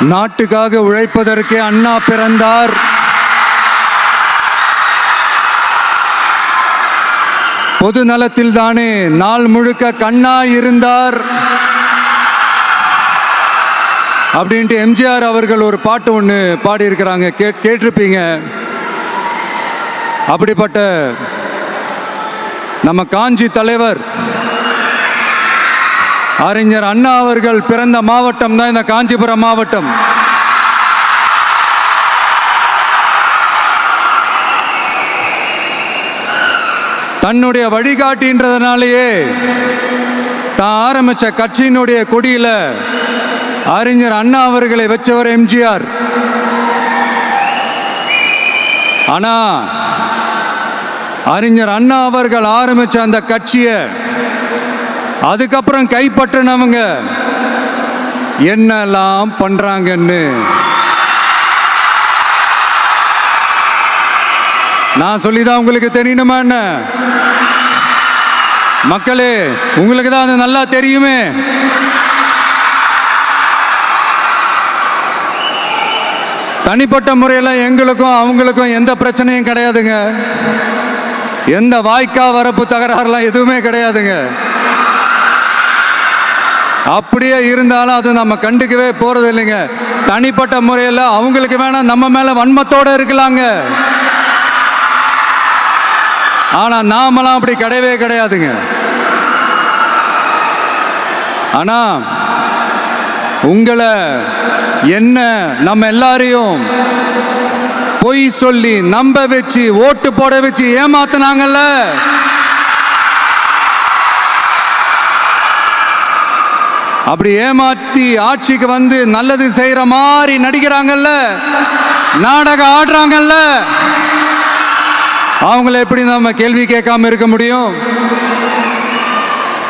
நாட்டுக்காக உழைப்பதற்கே அண்ணா பிறந்தார். பொது நலத்தில் தானே நாள் முழுக்க கண்ணா இருந்தார் அப்படின்ட்டு எம்ஜிஆர் அவர்கள் ஒரு பாட்டு ஒன்று பாடியிருக்கிறாங்க, கேட்டிருப்பீங்க. அப்படிப்பட்ட நம்ம காஞ்சி தலைவர் அறிஞர் அண்ணா அவர்கள் பிறந்த மாவட்டம் தான் இந்த காஞ்சிபுரம் மாவட்டம். தன்னுடைய வழிகாட்டின்றதுனாலேயே தான் ஆரம்பிச்ச கட்சியினுடைய கொடியில அறிஞர் அண்ணா அவர்களை வச்சவர் எம்ஜிஆர். ஆனா அறிஞர் அண்ணா அவர்கள் ஆரம்பிச்ச அந்த கட்சியை அதுக்கப்புறம் கைப்பற்றினவங்க என்னெல்லாம் பண்றாங்கன்னு நான் சொல்லிதான் உங்களுக்கு தெரியணுமா என்ன? மக்களே, உங்களுக்கு தான் அது நல்லா தெரியுமே. தனிப்பட்ட முறையில் எங்களுக்கும் அவங்களுக்கும் எந்த பிரச்சனையும் கிடையாதுங்க. எந்த வாய்க்கா வரப்பு தகராறுலாம் எதுவுமே கிடையாதுங்க. அப்படியே இருந்தாலும் அது நம்ம கண்டுக்கவே போறது இல்லைங்க. தனிப்பட்ட முறையில் அவங்களுக்கு வேணா நம்ம மேல வன்மத்தோட இருக்கலாங்க. ஆனா நாமெல்லாம் அப்படி கிடையவே கிடையாதுங்க. ஆனா உங்களை என்ன நம்ம எல்லாரையும் பொய் சொல்லி நம்ப வச்சு ஓட்டு போட வச்சு ஏமாத்தினாங்கல்ல, அப்படி ஏமாத்தி ஆட்சிக்கு வந்து நல்லது செய்யற மாதிரி நடிக்கிறாங்கல்ல, நாடகம் ஆடுறாங்கல்ல, அவங்கள எப்படி நம்ம கேள்வி கேட்காம இருக்க முடியும்?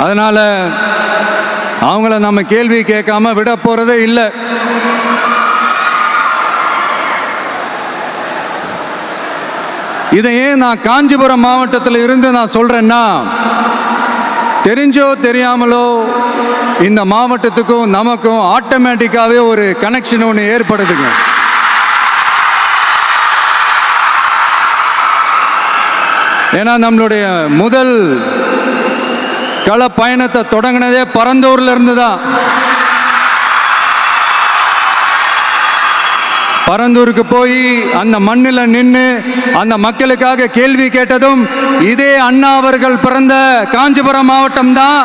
அதனால அவங்கள நம்ம கேள்வி கேட்காம விட போறதே இல்லை. இதையே நான் காஞ்சிபுரம் மாவட்டத்தில் இருந்து நான் சொல்றேன்னா, தெரிஞ்சோ தெரியாமலோ இந்த மாவட்டத்துக்கும் நமக்கும் ஆட்டோமேட்டிக்காவே ஒரு கனெக்ஷன் ஒன்று ஏற்படுதுங்க. ஏன்னா நம்மளுடைய முதல் கள பயணத்தை தொடங்கினதே பரந்தூர்ல இருந்து தான். பரந்தூருக்கு போய் அந்த மண்ணில் நின்று அந்த மக்களுக்காக கேள்வி கேட்டதும் இதே அண்ணா அவர்கள் பிறந்த காஞ்சிபுரம் மாவட்டம் தான்.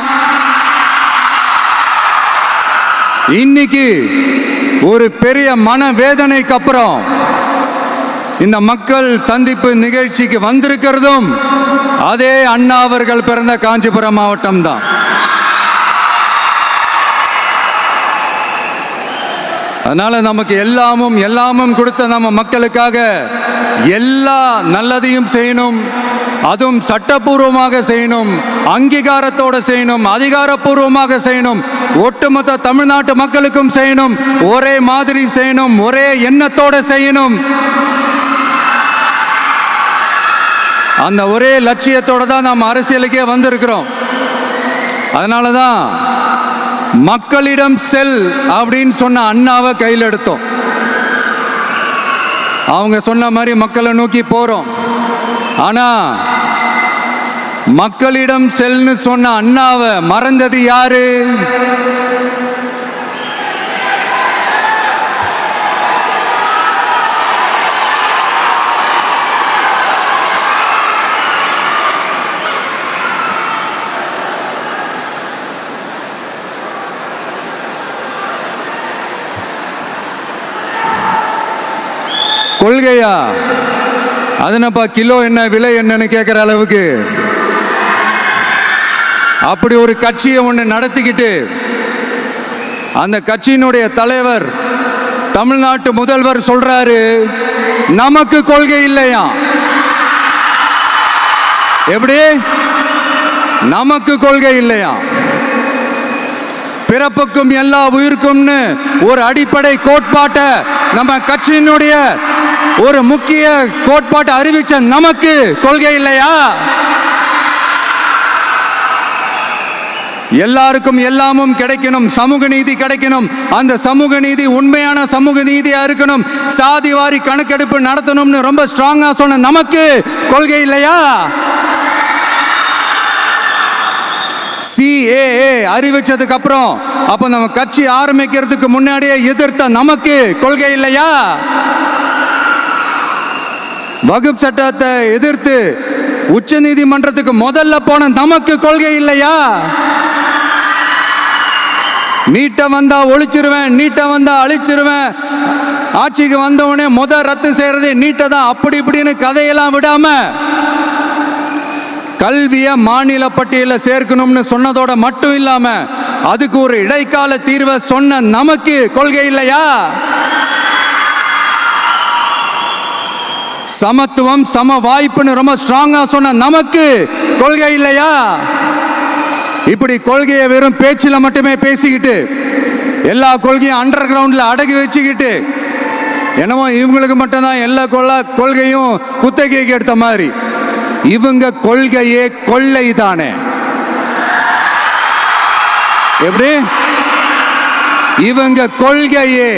இன்னைக்கு ஒரு பெரிய மனவேதனைக்கு அப்புறம் இந்த மக்கள் சந்திப்பு நிகழ்ச்சிக்கு வந்திருக்கிறதும் அதே அண்ணா அவர்கள் பிறந்த காஞ்சிபுரம் மாவட்டம் தான். அதனால நமக்கு எல்லாமும் கொடுத்த நம்ம மக்களுக்காக எல்லா நல்லதையும் செய்யணும். அதுவும் சட்டப்பூர்வமாக செய்யணும், அங்கீகாரத்தோட செய்யணும், அதிகாரப்பூர்வமாக செய்யணும், ஒட்டுமொத்த தமிழ்நாட்டு மக்களுக்கும் செய்யணும், ஒரே மாதிரி செய்யணும், ஒரே எண்ணத்தோட செய்யணும். அந்த ஒரே லட்சியத்தோட தான் நாம் அரசியலுக்கே வந்திருக்கிறோம். அதனால தான் மக்களிடம் செல் அப்படின்னு சொன்ன அண்ணாவை கையில் எடுத்தோம். அவங்க சொன்ன மாதிரி மக்களை நோக்கி போறோம். ஆனா மக்களிடம் செல்னு சொன்ன அண்ணாவை மறந்தது யாரு? கொள்கையா? அதுனப்பா கிலோ என்ன விலை என்னன்னு கேட்குற அளவுக்கு அப்படி ஒரு கட்சியை ஒன்று நடத்திக்கிட்டு அந்த கட்சியினுடைய தலைவர் தமிழ்நாட்டு முதல்வர் சொல்றாரு, நமக்கு கொள்கை இல்லையா? எப்படி? நமக்கு கொள்கை இல்லையா? பிறப்புக்கும் எல்லா உயிருக்கும்னு ஒரு அடிப்படை கோட்பாட்டை நம்ம கட்சியினுடைய ஒரு முக்கிய கோட்பாட்டை அறிவிச்ச நமக்கு கொள்கை இல்லையா? எல்லாருக்கும் எல்லாமும் கிடைக்கணும், சமூக நீதி கிடைக்கணும். அந்த சமூக நீதி உண்மையான சமூக நீதியா இருக்கணும். சாதி வாரி கணக்கெடுப்பு நடத்தணும்னு ரொம்ப ஸ்ட்ராங்கா சொன்ன நமக்கு கொள்கை இல்லையா? CAA அறிவிச்சதுக்கு அப்புறம் அப்ப நம்ம கட்சி ஆரம்பிக்கிறதுக்கு முன்னாடியே எதிர்த்த நமக்கு கொள்கை இல்லையா? வகுப்பு சட்டத்தை எதிர்த்து உச்ச நீதிமன்றத்துக்கு முதல்ல போன நமக்கு கொள்கை இல்லையா? நீட்ட வந்தா ஒழிச்சிருவேன், நீட்ட வந்தா அழிச்சிருவேன், ஆட்சிக்கு வந்தவனே ரத்து செய்யறதே நீட்ட தான், அப்படி இப்படின்னு கதையெல்லாம் விடாம கல்வியை மாநில பட்டியலில் சேர்க்கணும்னு சொன்னதோட மட்டும் இல்லாம அதுக்கு ஒரு இடைக்கால தீர்வை சொன்ன நமக்கு கொள்கை இல்லையா? சமத்துவம் சம வாய்ப்புன்னு ரொம்ப ஸ்ட்ராங்கா சொன்ன நமக்கு கொள்கை இல்லையா? இப்படி கொள்கையை வெறும் பேச்சில மட்டுமே பேசிக்கிட்டு எல்லா கொள்கையும் அண்டர் கிரவுண்ட்ல அடக்கி வச்சுக்கிட்டு என்னமோ இவங்களுக்கு மட்டும்தான் எல்லா கொள்கையும் குத்தகைக்கு எடுத்த மாதிரி. இவங்க கொள்கையே கொள்ளை தானே. எப்படி? இவங்க கொள்கையே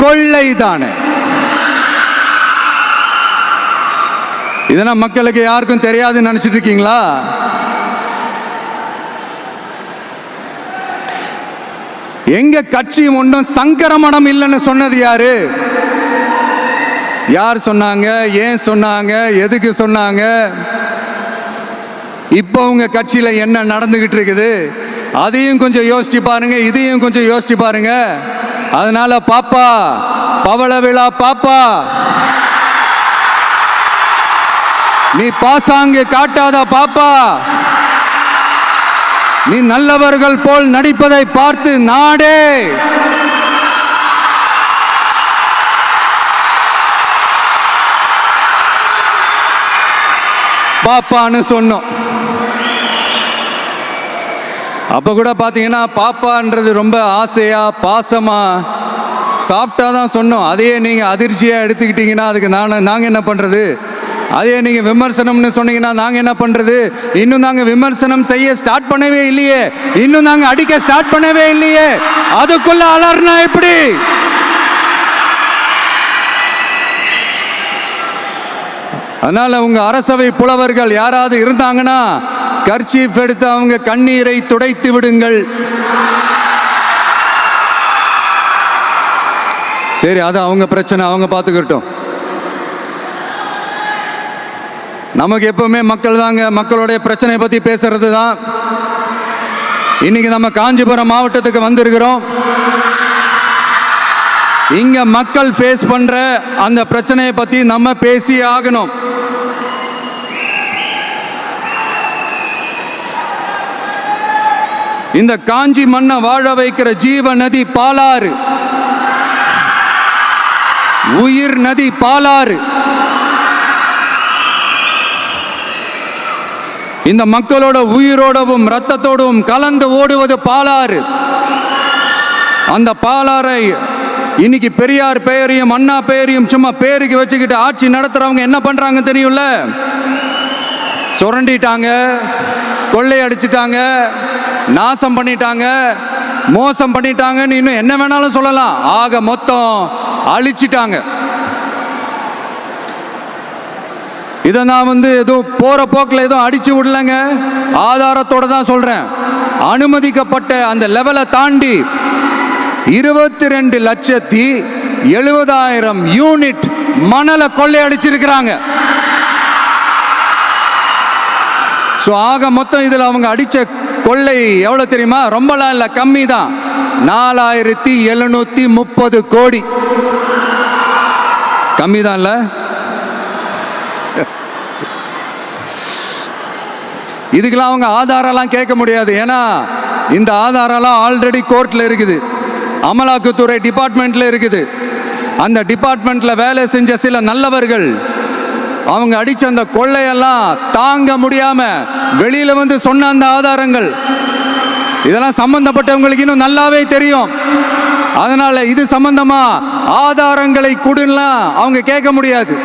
கொள்ளை தானே. இதெல்லாம் மக்களுக்கு யாருக்கும் தெரியாதுன்னு நினைச்சிட்டு இருக்கீங்களா? எங்க கட்சி ஒன்றும் சங்கரமணம் இல்லைன்னு சொன்னது யாரு? யார் சொன்னாங்க? ஏன் சொன்னாங்க? எதுக்கு சொன்னாங்க? இப்போ உங்க கட்சியில என்ன நடந்துகிட்டு இருக்குது அதையும் கொஞ்சம் யோசிச்சு பாருங்க, இதையும் கொஞ்சம் யோசிச்சு பாருங்க. அதனால பாப்பா, பவள விழா பாப்பா, நீ பாசாங்கு காட்டாத பாப்பா. நீ நல்லவர்கள் போல் நடிப்பதை பார்த்து நாடே பாப்பான்னு சொன்னோம். அப்ப கூட பாத்தீங்கன்னா பாப்பான்றது ரொம்ப ஆசையா பாசமா சாஃப்டா தான் சொன்னோம். அதையே நீங்க அதிர்ச்சியா எடுத்துக்கிட்டீங்கன்னா அதுக்கு நாங்க என்ன பண்றது? அதே நீங்க விமர்சனம்னு சொன்னீங்கன்னா நாங்க என்ன பண்றது? இன்னும் நாங்க விமர்சனம் செய்ய ஸ்டார்ட் பண்ணவே இல்லையே, இன்னும் நாங்க அடிக்க ஸ்டார்ட் பண்ணவே இல்லையே, அதுக்குள்ள அலர்னா எப்படி? அதனால உங்க அரசவை புலவர்கள் யாராவது இருந்தாங்கன்னா கர்ச்சீஃப் எடுத்து அவங்க கண்ணீரை துடைத்து விடுங்கள். சரி, அது அவங்க பிரச்சனை, அவங்க பார்த்துக்கிட்டோம். நமக்கு எப்பவுமே மக்கள் தாங்க, மக்களுடைய பிரச்சனையை பத்தி பேசுறது தான். இன்னைக்கு நம்ம காஞ்சிபுரம் மாவட்டத்துக்கு வந்திருக்கிறோம். இங்க மக்கள் ஃபேஸ் பண்ற அந்த பிரச்சனையை பத்தி நம்ம பேசி ஆகணும். இந்த காஞ்சி மண்ணை வாழ வைக்கிற ஜீவ நதி பாலாறு, உயிர் நதி பாலாறு. இந்த மக்களோட உயிரோடவும் ரத்தத்தோடும் கலந்து ஓடுவது பாலாறு. அந்த பாலாறை இன்னைக்கு பெரியார் பெயரையும் அண்ணா பெயரையும் சும்மா பேருக்கு வச்சுக்கிட்டு ஆட்சி நடத்துறவங்க என்ன பண்றாங்க தெரியும்ல? சுரண்டிட்டாங்க, கொள்ளையடிச்சிட்டாங்க, நாசம் பண்ணிட்டாங்க, மோசம் பண்ணிட்டாங்கன்னு இன்னும் என்ன வேணாலும் சொல்லலாம். ஆக மொத்தம் அழிச்சிட்டாங்க. இதை நான் எதுவும் போற போக்கில் எதுவும் அடிச்சு விடலங்க, ஆதாரத்தோட தான் சொல்றேன். அனுமதிக்கப்பட்ட அந்த லெவலை தாண்டி 22,70,000 யூனிட் மணலை கொள்ளையடிச்சிருக்கிறாங்க. ஆக மொத்தம் இதில் அவங்க அடிச்ச கொள்ளை எவ்வளவு தெரியுமா? ரொம்பலாம் இல்லை, கம்மி தான். 4,730 கோடி. கம்மி தான் இல்ல? இதுக்கெல்லாம் அவங்க ஆதாரம்லாம் கேட்க முடியாது. ஏன்னா இந்த ஆதாரம்லாம் ஆல்ரெடி கோர்ட்ல இருக்குது, அமலாக்கத்துறை டிபார்ட்மெண்ட்ல இருக்குது. அந்த டிபார்ட்மெண்ட்ல வேலை செஞ்ச சில நல்லவர்கள் அவங்க அடிச்ச அந்த கொள்ளையெல்லாம் தாங்க முடியாம வெளியில சொன்ன அந்த ஆதாரங்கள் இதெல்லாம் சம்பந்தப்பட்டவங்களுக்கு இன்னும் நல்லாவே தெரியும். அதனால இது சம்பந்தமா ஆதாரங்களை கொடுலாம் அவங்க கேட்க முடியாது.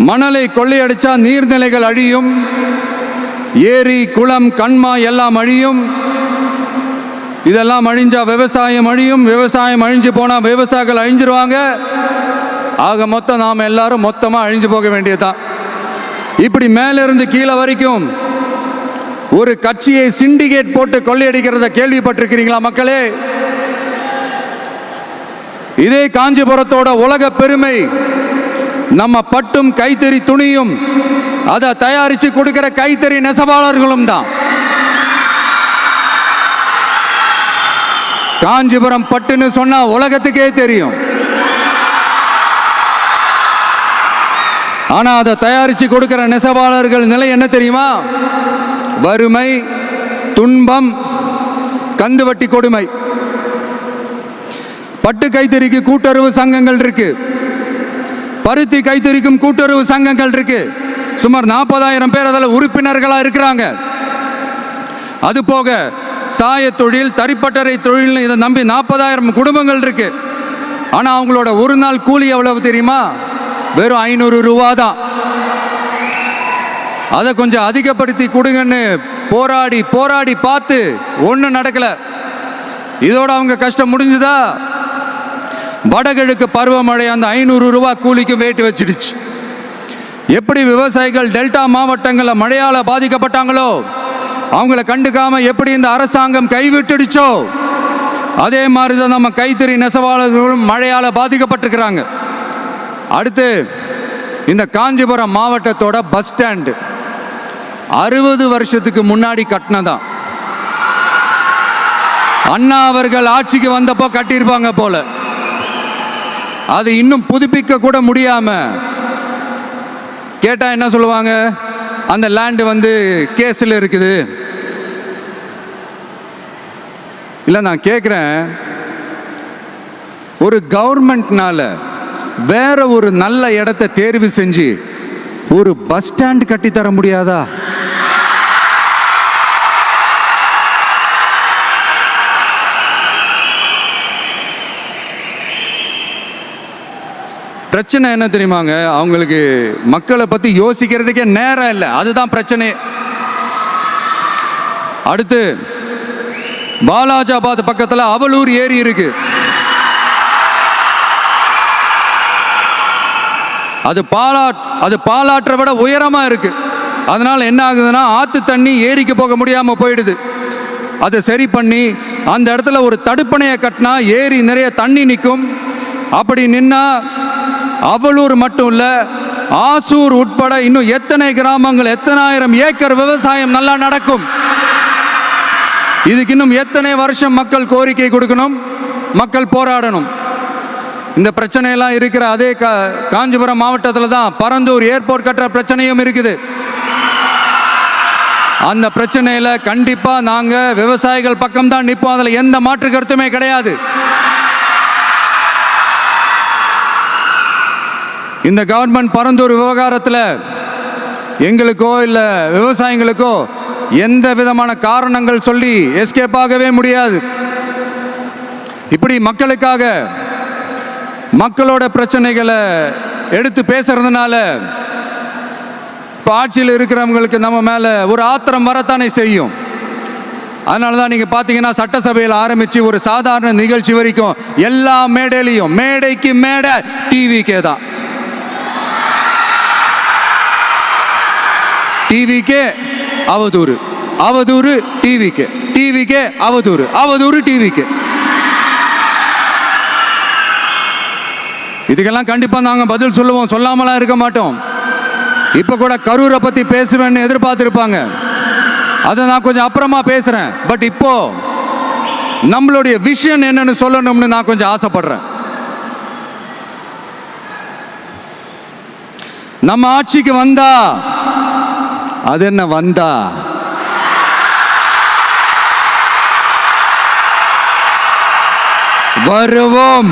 மணலை கொள்ளையடிச்சா நீர்நிலைகள் அழியும், ஏரி குளம் கண்மாய் எல்லாம் அழியும். இதெல்லாம் அழிஞ்சா விவசாயம் அழியும், விவசாயம் அழிஞ்சு போனா விவசாயிகள் அழிஞ்சிருவாங்க. ஆக மொத்தம் நாம் எல்லாரும் மொத்தமா அழிஞ்சு போக வேண்டியதுதான். இப்படி மேலிருந்து கீழே வரைக்கும் ஒரு கட்சியை சிண்டிகேட் போட்டு கொள்ளையடிக்கிறத கேள்விப்பட்டிருக்கிறீங்களா மக்களே? இதே காஞ்சிபுரத்தோட உலக பெருமை நம்ம பட்டும் கைத்தறி துணியும் அதை தயாரிச்சு கொடுக்கிற கைத்தறி நெசவாளர்களும் தான். காஞ்சிபுரம் பட்டுன்னு சொன்னா உலகத்துக்கே தெரியும். ஆனா அதை தயாரிச்சு கொடுக்கிற நெசவாளர்கள் நிலை என்ன தெரியுமா? வறுமை, துன்பம், கந்துவட்டி கொடுமை. பட்டு கைத்தறிக்கு கூட்டுறவு சங்கங்கள் இருக்கு, பருத்தி கைத்தறிக்கும் கூட்டுறவு சங்கங்கள் இருக்கு. சுமார் 40,000 பேர் அதில் உறுப்பினர்களா இருக்கிறாங்க. அது போக சாய தொழில், தறிப்பட்டறை தொழில் இதை நம்பி 40,000 குடும்பங்கள் இருக்கு. ஆனா அவங்களோட ஒரு நாள் கூலி எவ்வளவு தெரியுமா? வெறும் 500 ரூபா தான். அதை கொஞ்சம் அதிகப்படுத்தி கொடுங்கன்னு போராடி போராடி பார்த்து ஒன்றும் நடக்கல. இதோட அவங்க கஷ்டம் முடிஞ்சுதா? வடகிழக்கு பருவமழை அந்த 500 ரூபா கூலிக்கு வேட்டு வச்சிடுச்சு. எப்படி விவசாயிகள் டெல்டா மாவட்டங்களில் மழையால பாதிக்கப்பட்டாங்களோ, அவங்கள கண்டுக்காம எப்படி இந்த அரசாங்கம் கைவிட்டுடுச்சோ, அதே மாதிரி தான் நம்ம கைத்தறி நெசவாளர்களும் மழையால பாதிக்கப்பட்டிருக்கிறாங்க. அடுத்து இந்த காஞ்சிபுரம் மாவட்டத்தோட பஸ் ஸ்டாண்டு 60 வருஷத்துக்கு முன்னாடி கட்டினதான். அண்ணா அவர்கள் ஆட்சிக்கு வந்தப்போ கட்டியிருப்பாங்க போல. அது இன்னும் புதுப்பிக்க கூட முடியாம கேட்டா என்ன சொல்லுவாங்க? அந்த லேண்ட் வந்து கேஸ்ல இருக்குது. இல்ல நான் கேட்கிறேன், ஒரு கவர்மெண்ட்னால வேற ஒரு நல்ல இடத்தை தேர்வு செஞ்சு ஒரு பஸ் ஸ்டாண்ட் கட்டித்தர முடியாதா? பிரச்சனை என்ன தெரியுமாங்க? அவங்களுக்கு மக்களை பத்தி யோசிக்கிறதுக்கே நேரம் இல்லை. அதுதான் பிரச்சனை. அடுத்து பாலாஜாபாத் பக்கத்தில் அவலூர் ஏரி இருக்கு. அது பாலாற்றை விட உயரமா இருக்கு. அதனால என்ன ஆகுதுன்னா, ஆத்து தண்ணி ஏரிக்கு போக முடியாம போயிடுது. அதை சரி பண்ணி அந்த இடத்துல ஒரு தடுப்பணையை கட்டினா ஏரி நிறைய தண்ணி நிற்கும். அப்படி நின்னா அவலூர் மட்டும் இல்ல, ஆசூர் உட்பட இன்னும் எத்தனை கிராமங்கள், எத்தனை ஆயிரம் ஏக்கர் விவசாயம் நல்லா நடக்கும். இதுக்கு இன்னும் எத்தனை வருஷம் மக்கள் கோரிக்கை கொடுக்கணும், மக்கள் போராடணும். இந்த பிரச்சனையெல்லாம் இருக்கிற அதே காஞ்சிபுரம் மாவட்டத்தில் தான் பரந்தூர் ஏர்போர்ட் கட்டுற பிரச்சனையும் இருக்குது. அந்த பிரச்சனையில கண்டிப்பா நாங்க விவசாயிகள் பக்கம் தான் நிற்போம். அதுல எந்த மாற்று கருத்துமே கிடையாது. இந்த கவர்மெண்ட் பரந்தூர் விவகாரத்தில் எங்களுக்கோ இல்ல விவசாயிகளுக்கோ எந்த விதமான காரணங்கள் சொல்லி எஸ்கேப் ஆகவே முடியாது. இப்படி மக்களுக்காக மக்களோட பிரச்சனைகளை எடுத்து பேசுறதுனால இப்போ ஆட்சியில் இருக்கிறவங்களுக்கு நம்ம மேல ஒரு ஆத்திரம் வரத்தானே செய்யும். அதனால தான் நீங்க பார்த்தீங்கன்னா சட்டசபையில் ஆரம்பிச்சு ஒரு சாதாரண நிகழ்ச்சி வரைக்கும் எல்லா மேடையிலையும் மேடைக்கு மேடை டிவிக்கே தான். டிவிக்கே அவதூறு, அவதூறு டிவிக்கே, டிவிக்கே அவதூறு, அவதூறு டிவிக்கே. இதுக்கெல்லாம் கண்டிப்பா நாங்க பதில் சொல்லுவோம், சொல்லாமலாம் இருக்க மாட்டோம். இப்ப கூட கரூரை பத்தி பேசுவேன்னு எதிர்பார்த்திருப்பாங்க. அதை நான் கொஞ்சம் அப்புறமா பேசுறேன். பட் இப்போ நம்மளுடைய விஷன் என்னன்னு சொல்லணும்னு நான் கொஞ்சம் ஆசைப்படுறேன். நம்ம ஆட்சிக்கு வந்தா அது என்ன வந்தா வருவோம்.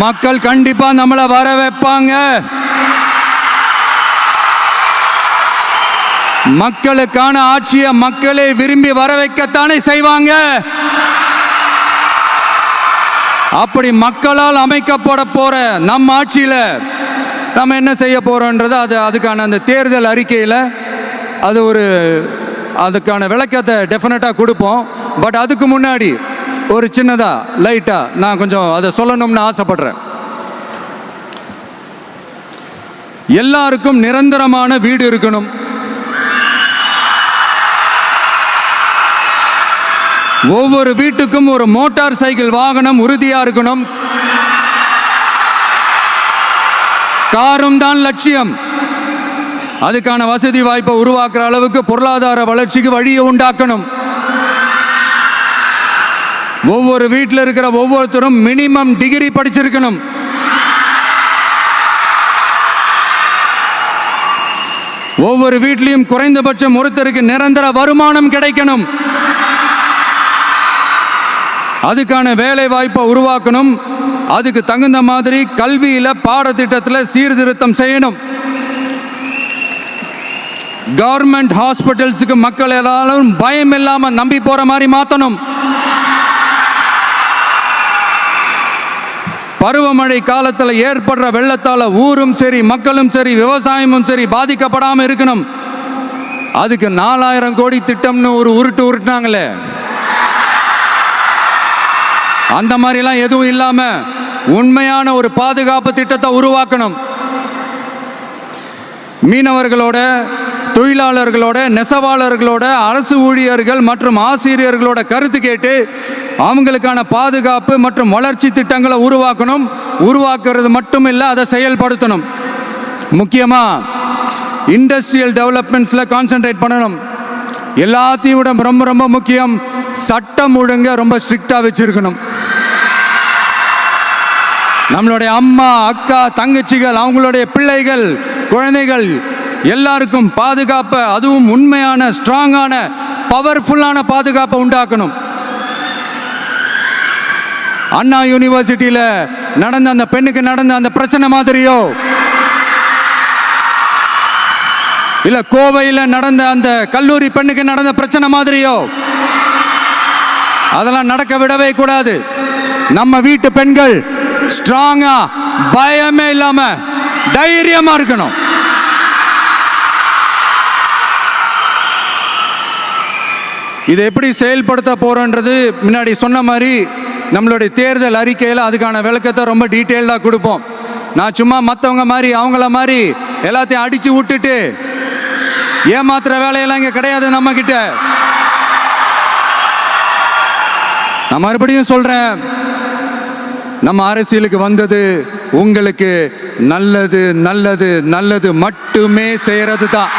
மக்கள் கண்டிப்பா நம்மளை வர வைப்பாங்க. மக்களுக்கான ஆட்சியை மக்களே விரும்பி வர வைக்கத்தானே செய்வாங்க. அப்படி மக்களால் அமைக்கப்பட போற நம் ஆட்சியில் நம்ம என்ன செய்ய போறோன்றது அதுக்கான அந்த தேர்தல் அறிக்கையில் அதுக்கான விளக்கத்தை டெஃபினட்டாக கொடுப்போம். பட் அதுக்கு முன்னாடி ஒரு சின்னதாக லைட்டாக நான் கொஞ்சம் அதை சொல்லணும்னு ஆசைப்படுறேன். எல்லாருக்கும் நிரந்தரமான வீடு இருக்கணும். ஒவ்வொரு வீட்டுக்கும் ஒரு மோட்டார் சைக்கிள் வாகனம் உறுதியா இருக்கணும். காரும் தான் லட்சியம். அதுக்கான வசதி வாய்ப்பை உருவாக்குற அளவுக்கு பொருளாதார வளர்ச்சிக்கு வழியை உண்டாக்கணும். ஒவ்வொரு வீட்டில் இருக்கிற ஒவ்வொருத்தரும் மினிமம் டிகிரி படிச்சிருக்கணும். ஒவ்வொரு வீட்லையும் குறைந்தபட்சம் ஒருத்தருக்கு நிரந்தர வருமானம் கிடைக்கணும். அதுக்கான வேலை வாய்ப்பை உருவாக்கணும். அதுக்கு தகுந்த மாதிரி கல்வியில பாடத்திட்டத்தில் சீர்திருத்தம் செய்யணும். கவர்மெண்ட் ஹாஸ்பிட்டல்ஸுக்கு மக்கள் எல்லாரும் பயம் இல்லாம நம்பி போற மாதிரி மாத்தணும். பருவமழை காலத்தில் ஏற்படுற வெள்ளத்தால ஊரும் சரி மக்களும் சரி விவசாயமும் சரி பாதிக்கப்படாம இருக்கணும். அதுக்கு 4000 கோடி திட்டம்னு ஒரு உருட்டுனாங்களே, அந்த மாதிரிலாம் எதுவும் இல்லாம உண்மையான ஒரு பாதுகாப்பு திட்டத்தை உருவாக்கணும். மீனவர்களோட, தொழிலாளர்களோட, நெசவாளர்களோட, அரசு ஊழியர்கள் மற்றும் ஆசிரியர்களோட கருத்து கேட்டு அவங்களுக்கான பாதுகாப்பு மற்றும் வளர்ச்சி திட்டங்களை உருவாக்கணும். உருவாக்குறது மட்டும் இல்லை, அதை செயல்படுத்தணும். முக்கியமாக இண்டஸ்ட்ரியல் டெவலப்மெண்ட்ஸில் கான்சென்ட்ரேட் பண்ணணும். எல்லாத்தையும் விட ரொம்ப ரொம்ப முக்கியம், சட்டம் ஒழுங்க ரொம்ப ஸ்ட்ரிக்டாக வச்சிருக்கணும். நம்மளுடைய அம்மா, அக்கா, தங்கச்சிகள், அவங்களுடைய பிள்ளைகள், குழந்தைகள் எல்லாருக்கும் பாதுகாப்பை, அதுவும் உண்மையான ஸ்ட்ராங்கான பவர்ஃபுல்லான பாதுகாப்பை உண்டாக்கணும். அண்ணா யூனிவர்சிட்டியில் நடந்த அந்த பெண்ணுக்கு நடந்த அந்த பிரச்சனை மாதிரியோ, இல்ல கோவையில் நடந்த அந்த கல்லூரி பெண்ணுக்கு நடந்த பிரச்சனை மாதிரியோ அதெல்லாம் நடக்க விடவே கூடாது. நம்ம வீட்டு பெண்கள் ஸ்ட்ராங்கா, பயமே இல்லாம தைரியமா இருக்கணும். இதை எப்படி செயல்படுத்த போறோன்றது முன்னாடி சொன்ன மாதிரி நம்மளுடைய தேர்தல் அறிக்கையில் அதுக்கான விளக்கத்தை ரொம்ப டீட்டெயில்டாக கொடுப்போம். நான் சும்மா மற்றவங்க மாதிரி அவங்கள மாதிரி எல்லாத்தையும் அடிச்சு விட்டுட்டு ஏமாத்துற வேலையெல்லாம் இங்கே கிடையாது நம்ம கிட்ட. நான் மறுபடியும் சொல்றேன், நம்ம அரசியலுக்கு வந்தது உங்களுக்கு நல்லது நல்லது நல்லது மட்டுமே செய்யறது தான்.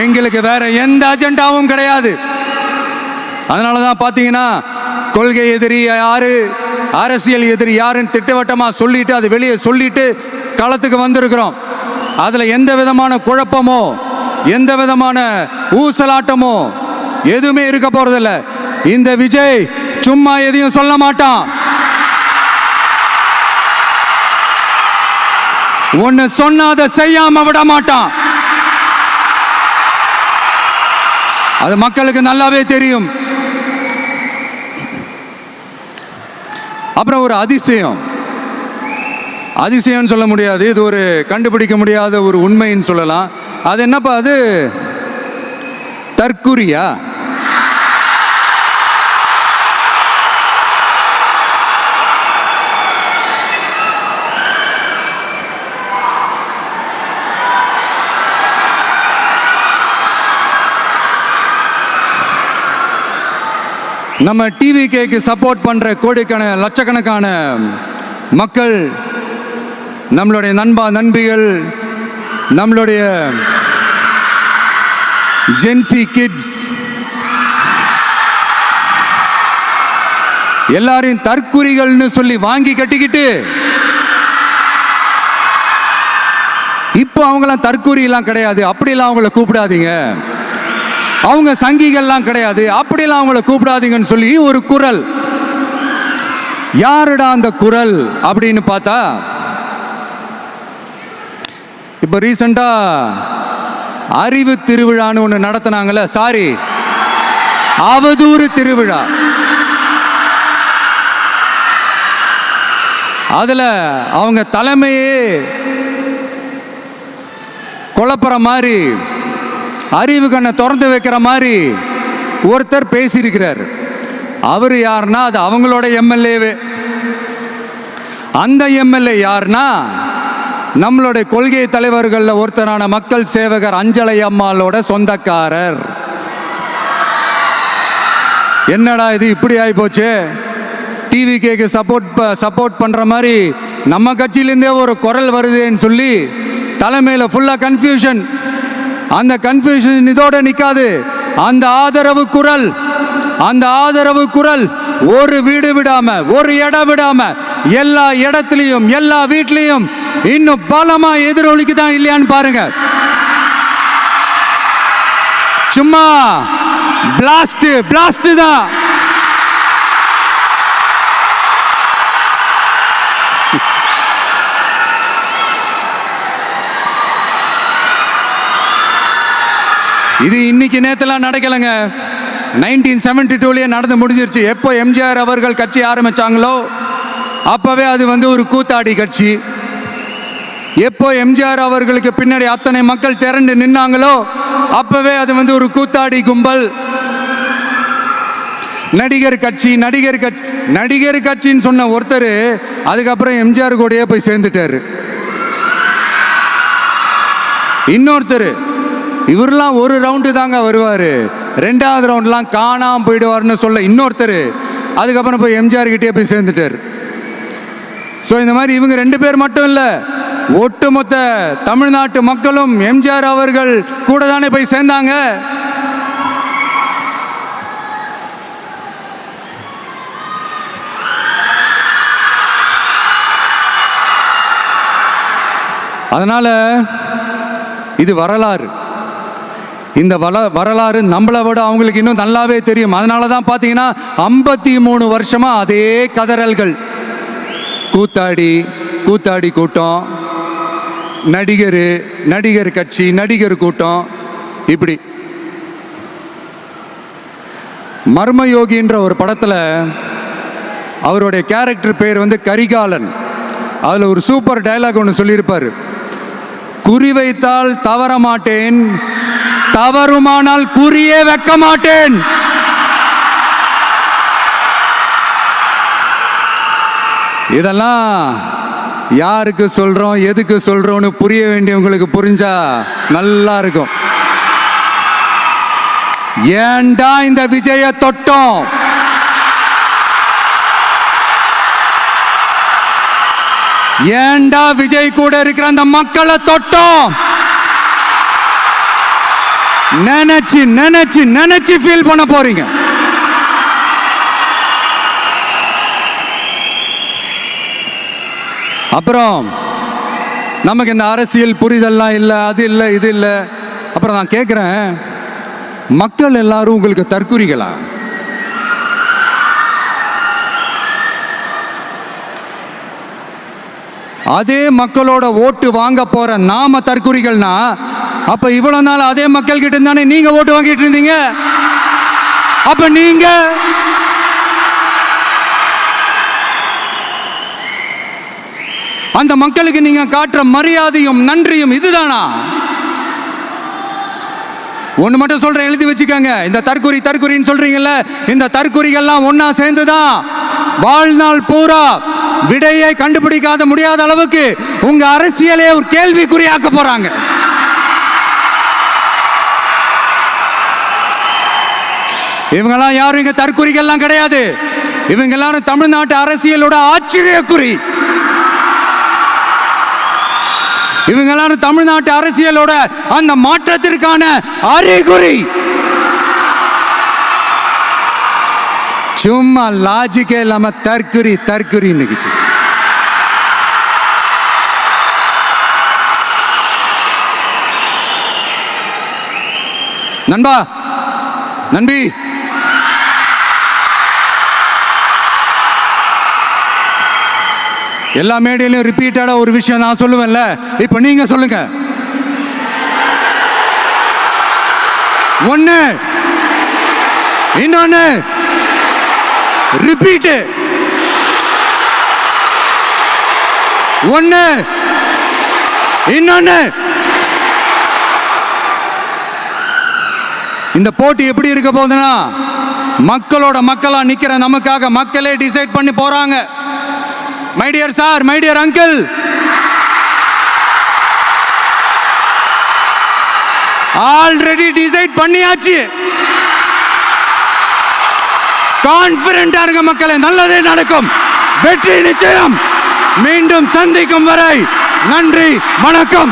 எங்களுக்கு வேற எந்த அஜெண்டாவும் கிடையாது. அதனாலதான் பாத்தீங்கன்னா கொள்கை எதிரி யாரு, அரசியல் எதிரி யாருன்னு திட்டவட்டமா சொல்லிட்டு அது வெளியே சொல்லிட்டு களத்துக்கு வந்திருக்கிறோம். அதுல எந்த விதமான குழப்பமோ எந்த விதமான ஊசலாட்டமோ எதுவுமே இருக்க போறதில்ல. இந்த விஜய் சும்மா எதையும் சொல்ல மாட்டான். ஒன்னு சொன்னா அதை செய்யாம விட மாட்டான். அது மக்களுக்கு நல்லாவே தெரியும். அப்புறம் ஒரு அதிசயம் சொல்ல முடியாது, இது ஒரு கண்டுபிடிக்க முடியாத ஒரு உண்மைன்னு சொல்லலாம். அது என்னப்பா, அது தற்குறியா? நம்ம டிவிகேக்கு சப்போர்ட் பண்ற கோடிக்கணக்கான லட்சக்கணக்கான மக்கள், நம்மளுடைய நண்பிகள், நம்மளுடைய ஜென்சி கிட்ஸ் எல்லாரையும் தற்குறிகள்னு சொல்லி வாங்கி கட்டிக்கிட்டு இப்போ அவங்களாம் தற்குறியெல்லாம் கிடையாது, அப்படிலாம் அவங்கள கூப்பிடாதீங்க. அவங்க சங்கிகள்லாம் கிடையாது, அப்படிலாம் அவங்கள கூப்பிடாதீங்கன்னு சொல்லி ஒரு குரல். யாருடா அந்த குரல் அப்படின்னு பார்த்தா, இப்போ ரீசண்டா அறிவு திருவிழான்னு ஒன்று நடத்தினாங்கல்ல, சாரி அவதூறு திருவிழா. அதில் அவங்க தலைமையே குழப்புற மாதிரி, அறிவு கண்ணை திறந்து வைக்கிற மாதிரி ஒருத்தர் பேசியிருக்கிறார். அவர் யாருன்னா அது அவங்களோட எம்எல்ஏவே. அந்த எம்எல்ஏ யாருன்னா நம்மளுடைய கொள்கை தலைவர்களில் ஒருத்தரான மக்கள் சேவகர் அஞ்சலை அம்மாளோட சொந்தக்காரர். என்னடா இது இப்படி ஆகி போச்சு, டிவிகேக்கு சப்போர்ட் பண்ணுற மாதிரி நம்ம கட்சியிலேருந்தே ஒரு குரல் வருதுன்னு சொல்லி தலைமையில் ஃபுல்லாக கன்ஃபியூஷன். அந்த கன்ஃபியூஷன் இதோட நிற்காது. அந்த ஆதரவு குரல் ஒரு வீடு விடாம, ஒரு இடம் விடாம, எல்லா இடத்துலையும், எல்லா வீட்லையும் இன்னும் பலமா எதிரொலிக்கு தான் இல்லையான்னு பாருங்க. சும்மா பிளாஸ்ட் தான். இது இன்னைக்கு நேற்றுலாம் நடக்கலைங்க. 1972 நடந்து முடிஞ்சிருச்சு. எப்போ எம்ஜிஆர் அவர்கள் கட்சி ஆரம்பிச்சாங்களோ அப்பவே அது ஒரு கூத்தாடி கட்சி. எப்போ எம்ஜிஆர் அவர்களுக்கு பின்னாடி அத்தனை மக்கள் திரண்டு நின்னாங்களோ அப்பவே அது ஒரு கூத்தாடி கும்பல். நடிகர் கட்சின்னு சொன்ன ஒருத்தர் அதுக்கப்புறம் எம்ஜிஆர் கூடயே போய் சேர்ந்துட்டாரு. இன்னொருத்தர் இவரெல்லாம் ஒரு ரவுண்டு தாங்க வருவார், ரெண்டாவது ரவுண்ட்லாம் காணாமல் போயிடுவார்னு சொல்ல இன்னொருத்தர் அதுக்கப்புறம் போய் எம்ஜிஆர் கிட்டே போய் சேர்ந்துட்டார். ஸோ இந்த மாதிரி இவங்க 2 பேர் மட்டும் இல்லை, ஒட்டுமொத்த தமிழ்நாட்டு மக்களும் எம்ஜிஆர் அவர்கள் கூட தானே போய் சேர்ந்தாங்க. அதனால இது வரலாறு. இந்த வரலாறு நம்மளை விட அவங்களுக்கு இன்னும் நல்லாவே தெரியும். அதனால தான் பார்த்தீங்கன்னா 53 வருஷமா அதே கதறல்கள். கூத்தாடி கூட்டம், நடிகர் கட்சி, நடிகர் கூட்டம், இப்படி. மர்மயோகின்ற ஒரு படத்தில் அவருடைய கேரக்டர் பேர் கரிகாலன். அதில் ஒரு சூப்பர் டயலாக் ஒன்று சொல்லியிருப்பார். குறி வைத்தால் தவற மாட்டேன், தவறுமானால் குறியே வைக்க மாட்டேன். இதெல்லாம் யாருக்கு சொல்றோம், எதுக்கு சொல்றோம்னு புரிய வேண்டியவங்களுக்கு புரிஞ்சா நல்லா இருக்கும். ஏண்டா இந்த விஜய தொட்டோம், ஏண்டா விஜய் கூட இருக்கிற அந்த மக்களை தொட்டோம் நினைச்சு ஃபீல் பண்ண போறீங்க. அப்புறம் நமக்கு இந்த அரசியல் புரிதல்லாம் இல்லை, அது இல்லை, இது இல்லை. அப்புறம் நான் கேட்குறேன், மக்கள் எல்லாரும் உங்களுக்கு தற்குறிகளா? அதே மக்களோட ஓட்டு வாங்க போற நாம தற்குறிகள்னா, அப்ப இவ்வளவு நாள் அதே மக்கள் கிட்ட தானே நீங்க ஓட்டு வாங்கிட்டு இருந்தீங்க. அப்ப நீங்க அந்த மக்களுக்கு நீங்க காட்டுற மரியாதையும் நன்றியும் இதுதானா? ஒன்று மட்டும் சொல்றேன், எழுதி வச்சுக்கோங்க. இந்த தற்குறின்னு சொல்றீங்கல்ல, இந்த தற்குறிகள்லாம் ஒன்னா சேர்ந்துதான் வாழ்நாள் பூரா விடையை கண்டுபிடிக்காத முடியாத அளவுக்கு உங்க அரசியலே ஒரு கேள்விக்குறியாக்க போறாங்க. இவங்கெல்லாம் யாரும் இங்க தற்குறிகள்லாம் கிடையாது. இவங்க எல்லாரும் தமிழ்நாட்டு அரசியலோட ஆச்சரியக்குறி. இவங்க எல்லாரும் தமிழ்நாட்டு அரசியலோட அந்த மாற்றத்திற்கான அறிகுறி. சும்மா லாஜிக்கே இல்லாம தற்குறி. நம்பி எல்லா மேடையிலும் ரிப்பீட்டடா ஒரு விஷயம் நான் சொல்லுவேன்ல, இப்ப நீங்க சொல்லுங்க. ஒண்ணு, இன்னொன்னு ரிப்பீட். ஒண்ணு. இன்னொன்னு, இந்த போட்டி எப்படி இருக்க போகுதுன்னா, மக்களோட மக்களா நிக்கிற நமக்காக மக்களே டிசைட் பண்ணி போறாங்க. My dear sir, my dear uncle, already decide பண்ணியாச்சு. கான்பிடென்டா இருக்க மக்களே, நல்லதே நடக்கும், வெற்றி நிச்சயம். மீண்டும் சந்திக்கும் வரை நன்றி, வணக்கம்.